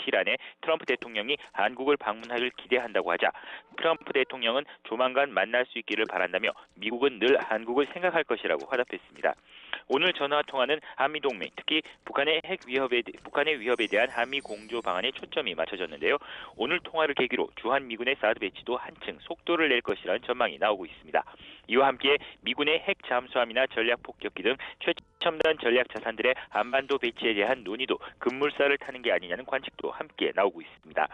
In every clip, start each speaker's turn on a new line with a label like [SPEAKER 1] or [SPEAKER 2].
[SPEAKER 1] 이틀 안에 트럼프 대통령이 한국을 방문하길 기대한다고 하자 트럼프 대통령은 조만간 만날 수 있기를 바란다며 미국은 늘 한국을 생각할 것이라고 화답했습니다. 오늘 전화통화는 한미동맹, 특히 북한의 위협에 대한 한미 공조 방안에 초점이 맞춰졌는데요. 오늘 통화를 계기로 주한미군의 사드 배치도 한층 속도를 낼 것이라는 전망이 나오고 있습니다. 이와 함께 미군의 핵 잠수함이나 전략 폭격기 등 최첨단 전략 자산들의 한반도 배치에 대한 논의도 급물살을 타는 게 아니냐는 관측도 함께 나오고 있습니다.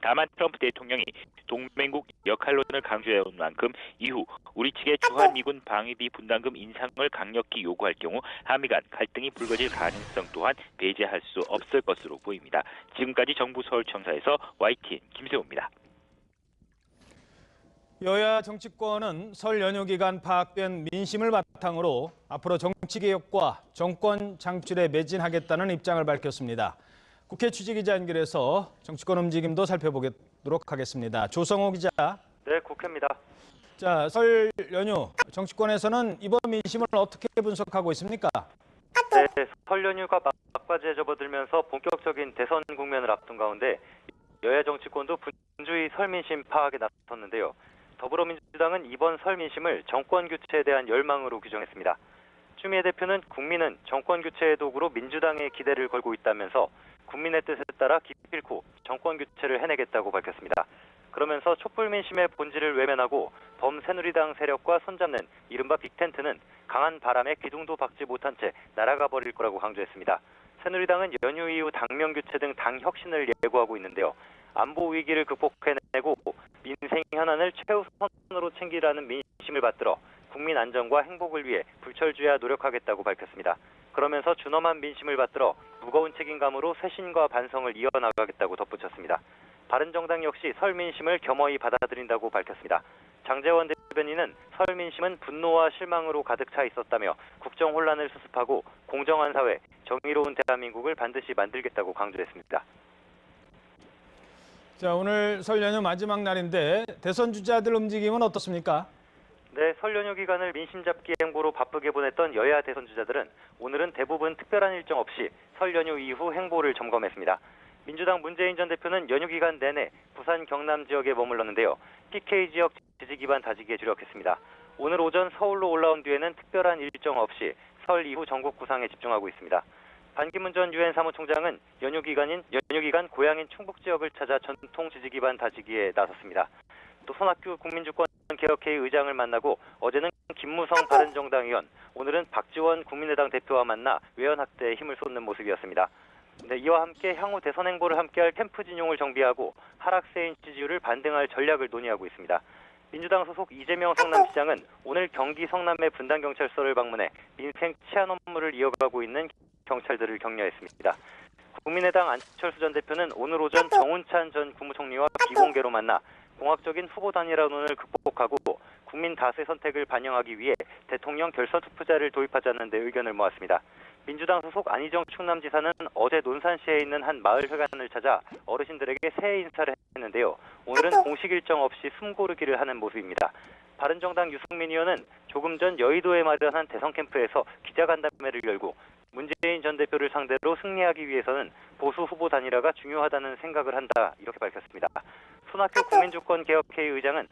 [SPEAKER 1] 다만 트럼프 대통령이 동맹국 역할론을 강조해온 만큼 이후 우리 측의 주한미군 방위비 분담금 인상을 강력히 요구할 경우 한미 간 갈등이 불거질 가능성 또한 배제할 수 없을 것으로 보입니다. 지금까지 정부 서울청사에서 YTN 김세호입니다.
[SPEAKER 2] 여야 정치권은 설 연휴 기간 파악된 민심을 바탕으로 앞으로 정치개혁과 정권 창출에 매진하겠다는 입장을 밝혔습니다. 국회 취재기자 연결해서 정치권 움직임도 살펴보도록 하겠습니다. 조성호 기자.
[SPEAKER 3] 네, 국회입니다.
[SPEAKER 2] 자, 설 연휴 정치권에서는 이번 민심을 어떻게 분석하고 있습니까?
[SPEAKER 3] 네, 설 연휴가 막바지에 접어들면서 본격적인 대선 국면을 앞둔 가운데 여야 정치권도 분주히 설 민심 파악에 나섰는데요. 더불어민주당은 이번 설 민심을 정권 교체에 대한 열망으로 규정했습니다. 추미애 대표는 국민은 정권 교체의 도구로 민주당에 기대를 걸고 있다면서 국민의 뜻에 따라 기필코 정권 교체를 해내겠다고 밝혔습니다. 그러면서 촛불 민심의 본질을 외면하고 범새누리당 세력과 손잡는 이른바 빅텐트는 강한 바람에 기둥도 박지 못한 채 날아가 버릴 거라고 강조했습니다. 새누리당은 연휴 이후 당명 교체 등 당 혁신을 예고하고 있는데요. 안보 위기를 극복해내고 민생 현안을 최우선으로 챙기라는 민심을 받들어 국민 안전과 행복을 위해 불철주야 노력하겠다고 밝혔습니다. 그러면서 준엄한 민심을 받들어 무거운 책임감으로 쇄신과 반성을 이어나가겠다고 덧붙였습니다. 바른정당 역시 설 민심을 겸허히 받아들인다고 밝혔습니다. 장제원 대변인은 설 민심은 분노와 실망으로 가득 차 있었다며 국정 혼란을 수습하고 공정한 사회, 정의로운 대한민국을 반드시 만들겠다고 강조했습니다.
[SPEAKER 2] 자, 오늘 설 연휴 마지막 날인데 대선 주자들 움직임은 어떻습니까?
[SPEAKER 3] 네, 설 연휴 기간을 민심 잡기 행보로 바쁘게 보냈던 여야 대선 주자들은 오늘은 대부분 특별한 일정 없이 설 연휴 이후 행보를 점검했습니다. 민주당 문재인 전 대표는 연휴 기간 내내 부산 경남 지역에 머물렀는데요. PK 지역 지지 기반 다지기에 주력했습니다. 오늘 오전 서울로 올라온 뒤에는 특별한 일정 없이 설 이후 전국 구상에 집중하고 있습니다. 반기문 전 유엔 사무총장은 연휴 기간 고향인 충북 지역을 찾아 전통 지지 기반 다지기에 나섰습니다. 또 손학규 국민주권 개혁회의 의장을 만나고 어제는 김무성 바른정당 의원, 오늘은 박지원 국민의당 대표와 만나 외연 확대에 힘을 쏟는 모습이었습니다. 네, 이와 함께 향후 대선 행보를 함께할 캠프 진용을 정비하고 하락세인 지지율을 반등할 전략을 논의하고 있습니다. 민주당 소속 이재명 성남시장은 오늘 경기 성남의 분당경찰서를 방문해 민생 치안 업무를 이어가고 있는 경찰들을 격려했습니다. 국민의당 안철수 전 대표는 오늘 오전 정운찬 전 국무총리와 비공개로 만나 공학적인 후보 단일화론을 극복하고 국민 다수의 선택을 반영하기 위해 대통령 결선 투표제를 도입하자는 데 의견을 모았습니다. 민주당 소속 안희정 충남지사는 어제 논산시에 있는 한 마을회관을 찾아 어르신들에게 새해 인사를 했는데요. 오늘은 공식 일정 없이 숨고르기를 하는 모습입니다. 바른정당 유승민 의원은 조금 전 여의도에 마련한 대선 캠프에서 기자간담회를 열고 문재인 전 대표를 상대로 승리하기 위해서는 보수 후보 단일화가 중요하다는 생각을 한다, 이렇게 밝혔습니다. 손학규 국민주권 개혁회의 의장은